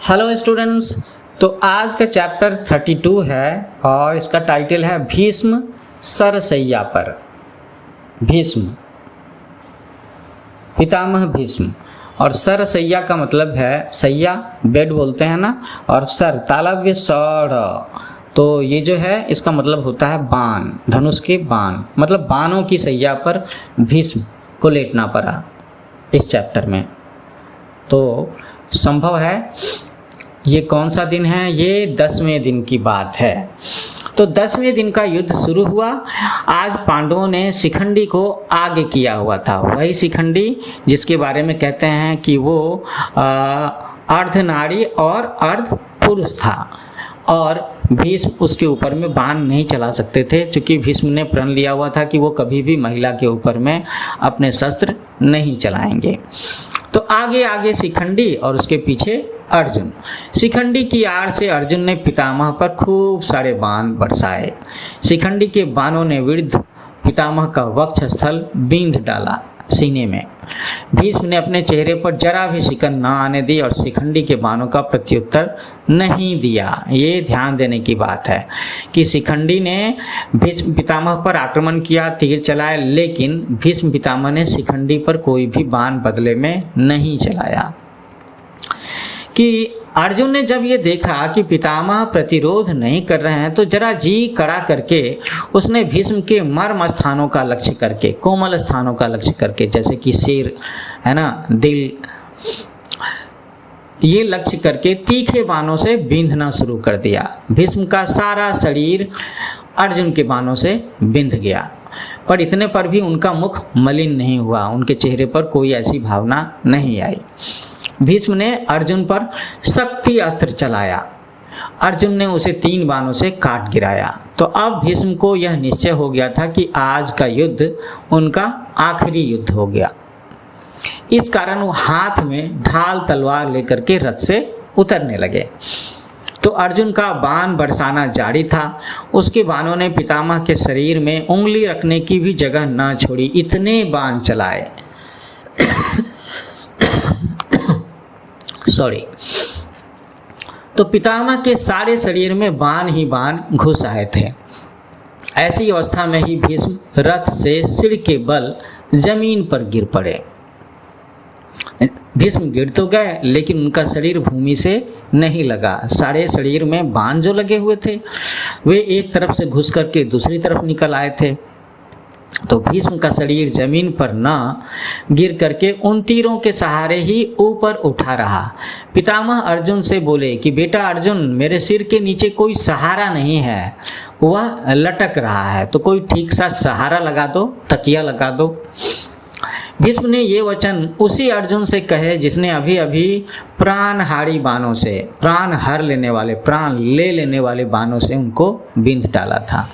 Hello students. तो आज का चैप्टर 32 है और इसका टाइटल है भीष्म सरसैया पर। भीष्म, पितामह भीष्म। और सरसैया का मतलब है सैया बेड बोलते हैं ना, और सर तालव्य सर, तो ये जो है इसका मतलब होता है बाण, धनुष के बाण, मतलब बाणों की सैया पर भीष्म को लेटना पड़ा इस चैप्टर में। तो संभव है ये कौन सा दिन है, ये 10वें दिन की बात है। तो 10वें दिन का युद्ध शुरू हुआ। आज पांडवों ने शिखंडी को आगे किया हुआ था, वही शिखंडी जिसके बारे में कहते हैं कि वो अर्ध नारी और अर्ध पुरुष था, और भीष्म उसके ऊपर में बाण नहीं चला सकते थे, क्योंकि भीष्म ने प्रण लिया हुआ था कि वो कभी भी महिला के ऊपर में अपने शस्त्र नहीं चलाएंगे। तो आगे आगे शिखंडी और उसके पीछे अर्जुन। शिखंडी की आड़ से अर्जुन ने पितामह पर खूब सारे बाण बरसाए। शिखंडी के बाणों ने वृद्ध पितामह का वक्षस्थल बींध डाला सीने में। भीष्म ने अपने चेहरे पर जरा भी शिकन न आने दी और शिखंडी के बाणों का प्रत्युत्तर नहीं दिया। ये ध्यान देने की बात है कि शिखंडी ने भीष्म पितामह पर आक्रमण किया, तीर चलाए, लेकिन भीष्म पितामह ने शिखंडी पर कोई भी बाण बदले में नहीं चलाया। कि अर्जुन ने जब ये देखा कि पितामह प्रतिरोध नहीं कर रहे हैं, तो जरा जी कड़ा करके उसने भीष्म के मर्म स्थानों का लक्ष्य करके, कोमल स्थानों का लक्ष्य करके, जैसे कि सिर है ना, दिल, ये लक्ष्य करके तीखे बाणों से बींधना शुरू कर दिया। भीष्म का सारा शरीर अर्जुन के बाणों से बींध गया, पर इतने पर भी उनका मुख मलिन नहीं हुआ, उनके चेहरे पर कोई ऐसी भावना नहीं आई। भीष्म ने अर्जुन पर शक्ति अस्त्र चलाया। अर्जुन ने उसे 3 बाणों से काट गिराया। तो अब भीष्म को यह निश्चय हो गया था कि आज का युद्ध उनका आखिरी युद्ध हो गया। इस कारण वो हाथ में ढाल तलवार लेकर के रथ से उतरने लगे। तो अर्जुन का बाण बरसाना जारी था। उसके बाणों ने पितामह के शरीर में उंगली रखने की भी जगह न छोड़ी, इतने बाण चलाए। तो पितामह के सारे शरीर में बाण ही बाण घुस आए थे। ऐसी अवस्था में ही भीष्म रथ से सिर के बल जमीन पर गिर पड़े। भीष्म गिर तो गए, लेकिन उनका शरीर भूमि से नहीं लगा। सारे शरीर में बाण जो लगे हुए थे वे एक तरफ से घुस करके दूसरी तरफ निकल आए थे। तो भीष्म का शरीर जमीन पर न गिर करके उन तीरों के सहारे ही ऊपर उठा रहा। पितामह अर्जुन से बोले कि बेटा अर्जुन, मेरे सिर के नीचे कोई सहारा नहीं है, वह लटक रहा है, तो कोई ठीक सा सहारा लगा दो, तकिया लगा दो। भीष्म ने ये वचन उसी अर्जुन से कहे जिसने अभी अभी प्राणहारी बाणों से, प्राण हर लेने वाले, प्राण ले लेने वाले बाणों से उनको बींध डाला था।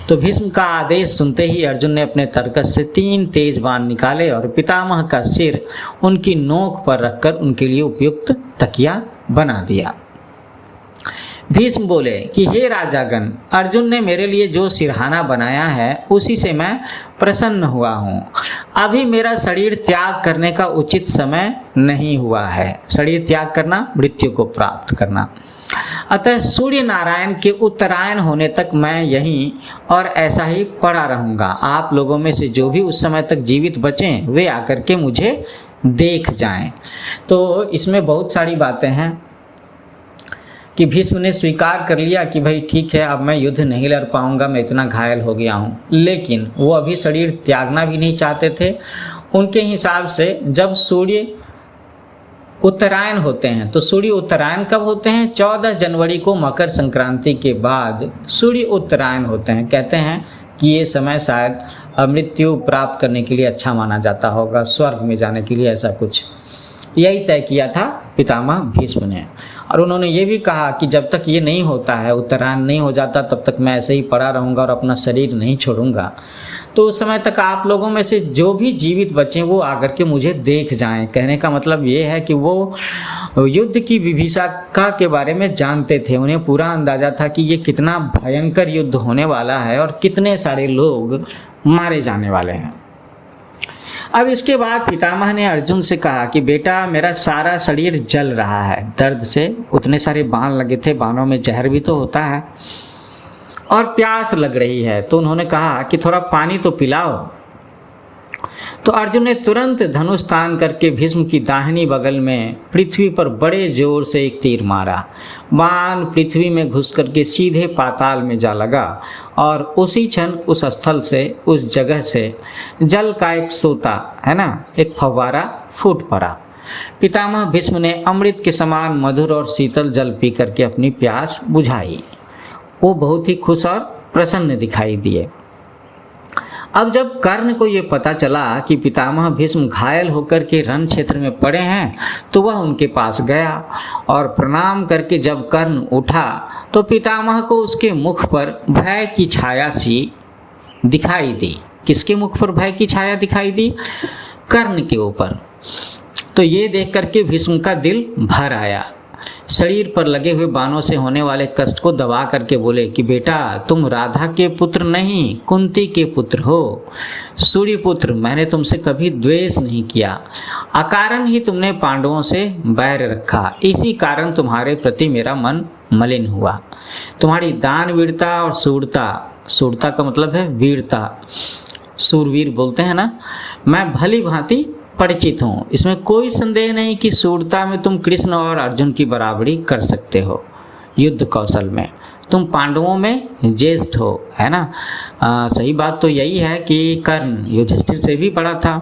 तो भीष्म का आदेश सुनते ही अर्जुन ने अपने तरकस से 3 तेज बाण निकाले और पितामह का सिर उनकी नोक पर रखकर उनके लिए उपयुक्त तकिया बना दिया। भीष्म बोले कि हे राजागण, अर्जुन ने मेरे लिए जो सिरहाना बनाया है उसी से मैं प्रसन्न हुआ हूँ। अभी मेरा शरीर त्याग करने का उचित समय नहीं हुआ है। शरीर त्याग करना, मृत्यु को प्राप्त करना। अतः सूर्य नारायण के उत्तरायण होने तक मैं यहीं और ऐसा ही पड़ा रहूँगा। आप लोगों में से जो भी उस समय तक जीवित बचें वे आकर के मुझे देख जाएं। तो इसमें बहुत सारी बातें हैं कि भीष्म ने स्वीकार कर लिया कि भाई ठीक है, अब मैं युद्ध नहीं लड़ पाऊंगा, मैं इतना घायल हो गया हूँ, लेकिन वो अभी शरीर त्यागना भी नहीं चाहते थे। उनके हिसाब से जब सूर्य उत्तरायण होते हैं, तो सूर्य उत्तरायण कब होते हैं? 14 जनवरी को मकर संक्रांति के बाद सूर्य उत्तरायण होते हैं। कहते हैं कि ये समय शायद मृत्यु प्राप्त करने के लिए अच्छा माना जाता होगा, स्वर्ग में जाने के लिए, ऐसा कुछ यही तय किया था पितामह भीष्म ने। और उन्होंने ये भी कहा कि जब तक ये नहीं होता है, उत्तरायण नहीं हो जाता, तब तक मैं ऐसे ही पड़ा रहूँगा और अपना शरीर नहीं छोड़ूंगा। तो उस समय तक आप लोगों में से जो भी जीवित बचें वो आकर के मुझे देख जाएं। कहने का मतलब ये है कि वो युद्ध की विभीषिका के बारे में जानते थे, उन्हें पूरा अंदाजा था कि ये कितना भयंकर युद्ध होने वाला है और कितने सारे लोग मारे जाने वाले हैं। अब इसके बाद पितामह ने अर्जुन से कहा कि बेटा मेरा सारा शरीर जल रहा है दर्द से, उतने सारे बाण लगे थे, बाणों में जहर भी तो होता है, और प्यास लग रही है। तो उन्होंने कहा कि थोड़ा पानी तो पिलाओ। तो अर्जुन ने तुरंत धनुष तान करके भीष्म की दाहिनी बगल में पृथ्वी पर बड़े जोर से एक तीर मारा। बाण पृथ्वी में घुस करके सीधे पाताल में जा लगा और उसी क्षण उस स्थल से, उस जगह से जल का एक सोता है ना, एक फव्वारा फूट पड़ा। पितामह भीष्म ने अमृत के समान मधुर और शीतल जल पी करके अपनी प्यास बुझाई। वो बहुत ही खुश और प्रसन्न दिखाई दिए। अब जब कर्ण को ये पता चला कि पितामह भीष्म घायल होकर के रण क्षेत्र में पड़े हैं, तो वह उनके पास गया और प्रणाम करके जब कर्ण उठा तो पितामह को उसके मुख पर भय की छाया सी दिखाई दी। किसके मुख पर भय की छाया दिखाई दी? कर्ण के ऊपर। तो ये देख करके भीष्म का दिल भर आया। शरीर पर लगे हुए बाणों से होने वाले कष्ट को दबा करके बोले कि बेटा तुम राधा के पुत्र नहीं, कुंती के पुत्र हो, सूर्य पुत्र। मैंने तुमसे कभी द्वेष नहीं किया, अकारण ही तुमने पांडवों से बैर रखा, इसी कारण तुम्हारे प्रति मेरा मन मलिन हुआ। तुम्हारी दान वीरता और सूरता, सूरता का मतलब है वीरता, सूरवीर बोलते हैं ना, मैं भली भांति परिचित हूँ। इसमें कोई संदेह नहीं कि सूरता में तुम कृष्ण और अर्जुन की बराबरी कर सकते हो। युद्ध कौशल में तुम पांडवों में ज्येष्ठ हो, है ना। सही बात तो यही है कि कर्ण युधिष्ठिर से भी बड़ा था,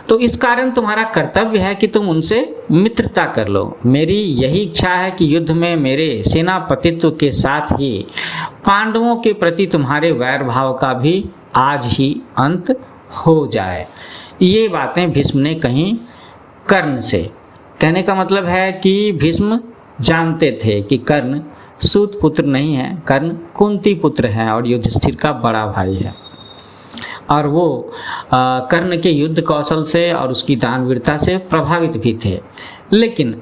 तो इस कारण तुम्हारा कर्तव्य है कि तुम उनसे मित्रता कर लो। मेरी यही इच्छा है कि युद्ध में मेरे सेनापतित्व के साथ ही पांडवों के प्रति तुम्हारे वैर भाव का भी आज ही अंत हो जाए। ये बातें भीष्म ने कहीं कर्ण से। कहने का मतलब है कि भीष्म जानते थे कि कर्ण सूत पुत्र नहीं है, कर्ण कुंती पुत्र है और युधिष्ठिर का बड़ा भाई है, और वो कर्ण के युद्ध कौशल से और उसकी दानवीरता से प्रभावित भी थे। लेकिन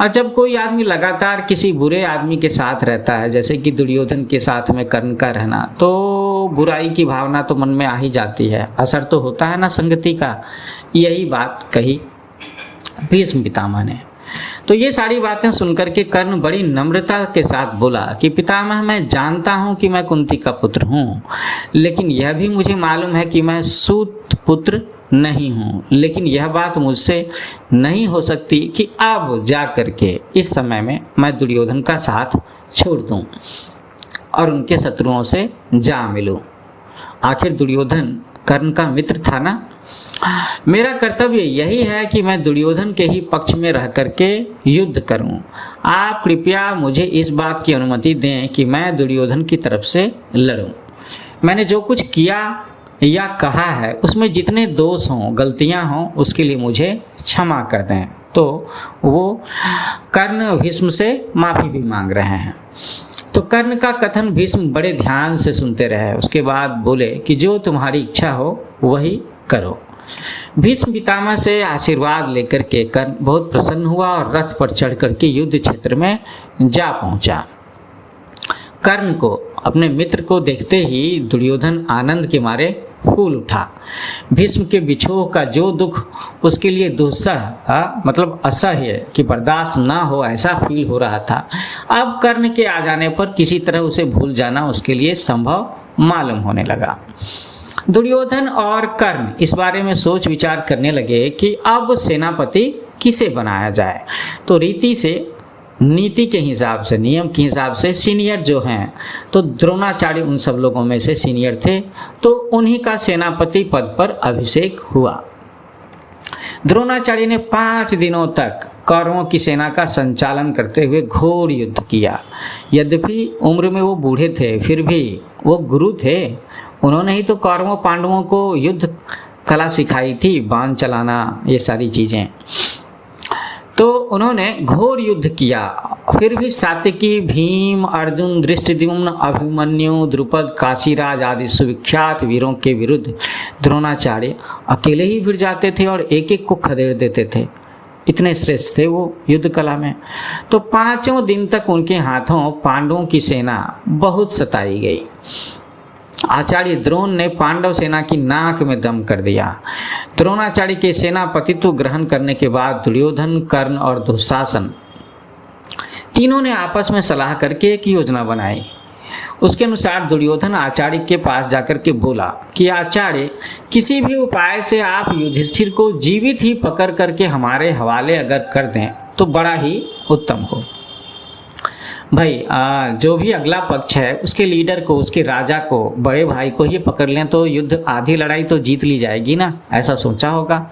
जब कोई आदमी लगातार किसी बुरे आदमी के साथ रहता है, जैसे कि दुर्योधन के साथ में कर्ण का रहना, तो बुराई की भावना तो मन में आ ही जाती है, असर तो होता है ना संगति का। यही बात कही भीष्म पितामह ने। तो ये सारी बातें सुनकर के कर्ण बड़ी नम्रता के साथ बोला कि पितामह मैं जानता हूँ कि मैं कुंती का पुत्र हूँ, लेकिन यह भी मुझे मालूम है कि मैं सूत पुत्र नहीं हूँ, लेकिन यह बात मुझसे नहीं हो सकती कि अब जा करके इस समय में मैं दुर्योधन का साथ छोड़ दूँ और उनके शत्रुओं से जा मिलूँ। आखिर दुर्योधन कर्ण का मित्र था ना। मेरा कर्तव्य यही है कि मैं दुर्योधन के ही पक्ष में रह करके युद्ध करूं। आप कृपया मुझे इस बात की अनुमति दें कि मैं दुर्योधन की तरफ से लड़ूं। मैंने जो कुछ किया या कहा है उसमें जितने दोष हों, गलतियां हों, उसके लिए मुझे क्षमा कर दें। तो वो कर्ण भीष्म से माफ़ी भी मांग रहे हैं। तो कर्ण का कथन भीष्म बड़े ध्यान से सुनते रहे। उसके बाद बोले कि जो तुम्हारी इच्छा हो वही करो। भीष्म पितामह से आशीर्वाद लेकर के कर्ण बहुत प्रसन्न हुआ और रथ पर चढ़ करके युद्ध क्षेत्र में जा पहुंचा। कर्ण को, अपने मित्र को देखते ही दुर्योधन आनंद के मारे फूल उठा। भीष्म के विछोह का जो दुख उसके लिए दुस्सह मतलब असह्य कि बर्दाश्त ना हो, ऐसा फील हो रहा था। अब कर्ण के आ जाने पर किसी तरह उसे भूल जाना उसके लिए संभव मालूम होने लगा। दुर्योधन और कर्ण इस बारे में सोच विचार करने लगे कि अब सेनापति किसे बनाया जाए। तो रीति से, नीति के हिसाब से, नियम के हिसाब से सीनियर जो हैं, तो द्रोणाचार्य उन सब लोगों में से सीनियर थे, तो उन्हीं का सेनापति पद पर अभिषेक हुआ। द्रोणाचार्य ने 5 दिनों तक कौरवों की सेना का संचालन करते हुए घोर युद्ध किया। यद्यपि उम्र में वो बूढ़े थे, फिर भी वो गुरु थे। उन्होंने ही तो कौरवों पांडवों को युद्ध कला सिखाई थी, बाण चलाना, ये सारी चीज़ें। तो उन्होंने घोर युद्ध किया। फिर भी सात्यकी, भीम, अर्जुन, धृष्टद्युम्न, अभिमन्यु, द्रुपद, काशीराज आदि सुविख्यात वीरों के विरुद्ध द्रोणाचार्य अकेले ही भिड़ जाते थे और एक एक को खदेड़ देते थे। इतने श्रेष्ठ थे वो युद्ध कला में। तो 5 दिन तक उनके हाथों पांडवों की सेना बहुत सताई गई। आचार्य द्रोण ने पांडव सेना की नाक में दम कर दिया। द्रोणाचार्य के सेनापतित्व ग्रहण करने के बाद दुर्योधन, कर्ण और दुशासन तीनों ने आपस में सलाह करके एक योजना बनाई। उसके अनुसार दुर्योधन आचार्य के पास जाकर के बोला कि आचार्य, किसी भी उपाय से आप युधिष्ठिर को जीवित ही पकड़ करके हमारे हवाले अगर कर दें तो बड़ा ही उत्तम हो। भाई जो भी अगला पक्ष है उसके लीडर को, उसके राजा को, बड़े भाई को ही पकड़ लें तो युद्ध, आधी लड़ाई तो जीत ली जाएगी ना, ऐसा सोचा होगा।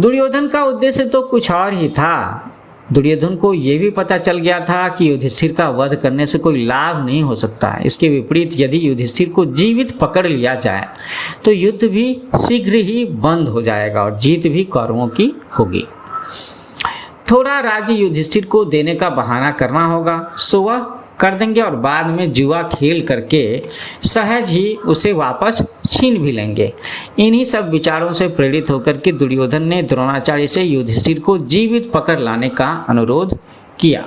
दुर्योधन का उद्देश्य तो कुछ और ही था। दुर्योधन को यह भी पता चल गया था कि युधिष्ठिर का वध करने से कोई लाभ नहीं हो सकता। इसके विपरीत यदि युधिष्ठिर को जीवित पकड़ लिया जाए तो युद्ध भी शीघ्र ही बंद हो जाएगा और जीत भी कौरवों की होगी। थोड़ा राज्य युधिष्ठिर को देने का बहाना करना होगा, सो वह कर देंगे और बाद में जुआ खेल करके सहज ही उसे वापस छीन भी लेंगे। इन्हीं सब विचारों से प्रेरित होकर के दुर्योधन ने द्रोणाचार्य से युधिष्ठिर को जीवित पकड़ लाने का अनुरोध किया।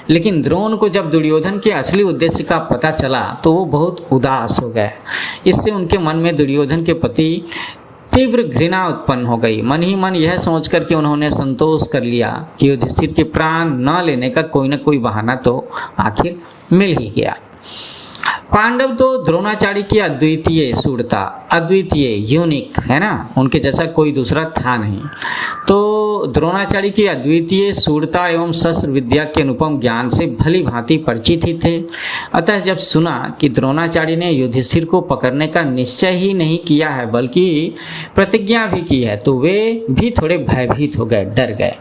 लेकिन द्रोण को जब दुर्योधन के असली उद्देश्य का पता चला तो वो बहुत उदास हो गए। इससे उनके मन में दुर्योधन के प्रति तीव्र घृणा उत्पन्न हो गई। मन ही मन यह सोचकर के उन्होंने संतोष कर लिया कि युधिष्ठिर के प्राण न लेने का कोई न कोई बहाना तो आखिर मिल ही गया। पांडव तो द्रोणाचार्य की अद्वितीय सूरता, अद्वितीय यूनिक है ना, उनके जैसा कोई दूसरा था नहीं। तो द्रोणाचार्य की अद्वितीय सूरता एवं शस्त्र विद्या के अनुपम ज्ञान से भली भांति परिचित ही थे। अतः जब सुना कि द्रोणाचार्य ने युधिष्ठिर को पकड़ने का निश्चय ही नहीं किया है बल्कि प्रतिज्ञा भी की है तो वे भी थोड़े भयभीत हो गए, डर गए।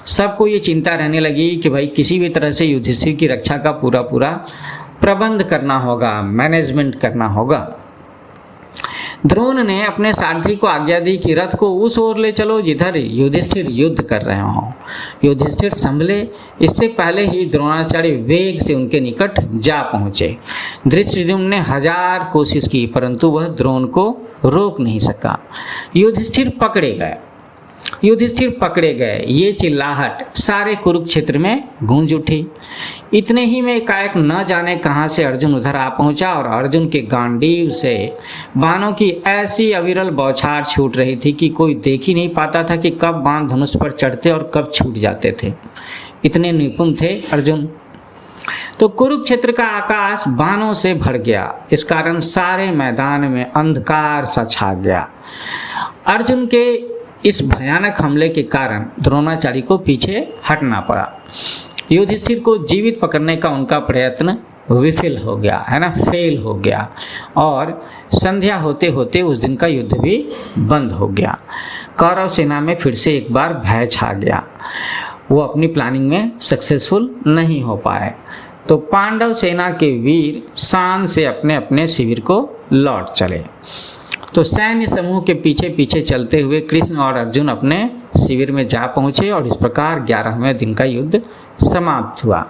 सबको ये चिंता रहने लगी कि भाई किसी भी तरह से युधिष्ठिर की रक्षा का पूरा प्रबंध करना होगा, मैनेजमेंट करना होगा। द्रोण ने अपने सारथी को आज्ञा दी कि रथ को उस ओर ले चलो जिधर युधिष्ठिर युद्ध कर रहे हों। युधिष्ठिर संभले। इससे पहले ही द्रोणाचार्य वेग से उनके निकट जा पहुंचे। धृष्टद्युम्न ने 1000 कोशिश की परंतु वह द्रोण को रोक नहीं सका। युधिष्ठिर पकड़े गए। ये चिल्लाहट सारे कुरुक्षेत्र में गूंज उठी। इतने ही में एकाएक न जाने कहां से अर्जुन उधर आ पहुंचा और अर्जुन के गांडीव से बाणों की ऐसी अविरल बौछार छूट रही थी कि कोई देख ही नहीं पाता था कि कब बाण धनुष पर चढ़ते और कब छूट जाते थे। इतने निपुण थे अर्जुन। तो कुरुक्षेत्र का आकाश बाणों से भर गया। इस कारण सारे मैदान में अंधकार सा छा गया। अर्जुन के इस भयानक हमले के कारण द्रोणाचार्य को पीछे हटना पड़ा। युधिष्ठिर को जीवित पकड़ने का उनका प्रयत्न विफल हो गया, है ना, फेल हो गया और संध्या होते होते उस दिन का युद्ध भी बंद हो गया। कौरव सेना में फिर से एक बार भय छा गया। वो अपनी प्लानिंग में सक्सेसफुल नहीं हो पाए। तो पांडव सेना के वीर शान से अपने अपने शिविर को लौट चले। तो सैन्य समूह के पीछे पीछे चलते हुए कृष्ण और अर्जुन अपने शिविर में जा पहुंचे और इस प्रकार 11वें दिन का युद्ध समाप्त हुआ।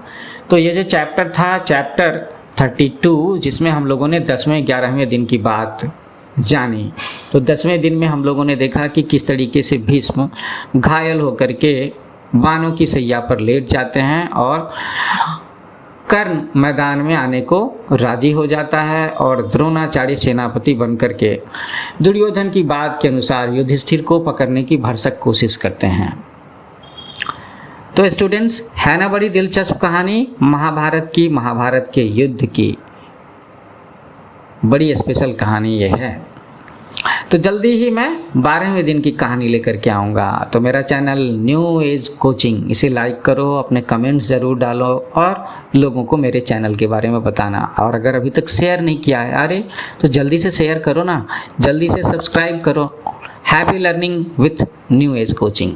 तो ये जो चैप्टर था, चैप्टर 32, जिसमें हम लोगों ने 10वें 11वें दिन की बात जानी। तो 10वें दिन में हम लोगों ने देखा कि किस तरीके से भीष्म घायल होकर के बाणों की सैया पर लेट जाते हैं और कर्ण मैदान में आने को राजी हो जाता है और द्रोणाचार्य सेनापति बनकर के दुर्योधन की बात के अनुसार युधिष्ठिर को पकड़ने की भरसक कोशिश करते हैं। तो स्टूडेंट्स, है ना बड़ी दिलचस्प कहानी महाभारत के युद्ध की बड़ी स्पेशल कहानी ये है। तो जल्दी ही मैं 12वें दिन की कहानी लेकर के आऊँगा। तो मेरा चैनल न्यू एज कोचिंग, इसे लाइक करो, अपने कमेंट्स ज़रूर डालो और लोगों को मेरे चैनल के बारे में बताना। और अगर अभी तक शेयर नहीं किया है, अरे तो जल्दी से शेयर करो ना, जल्दी से सब्सक्राइब करो। Happy learning with new age coaching.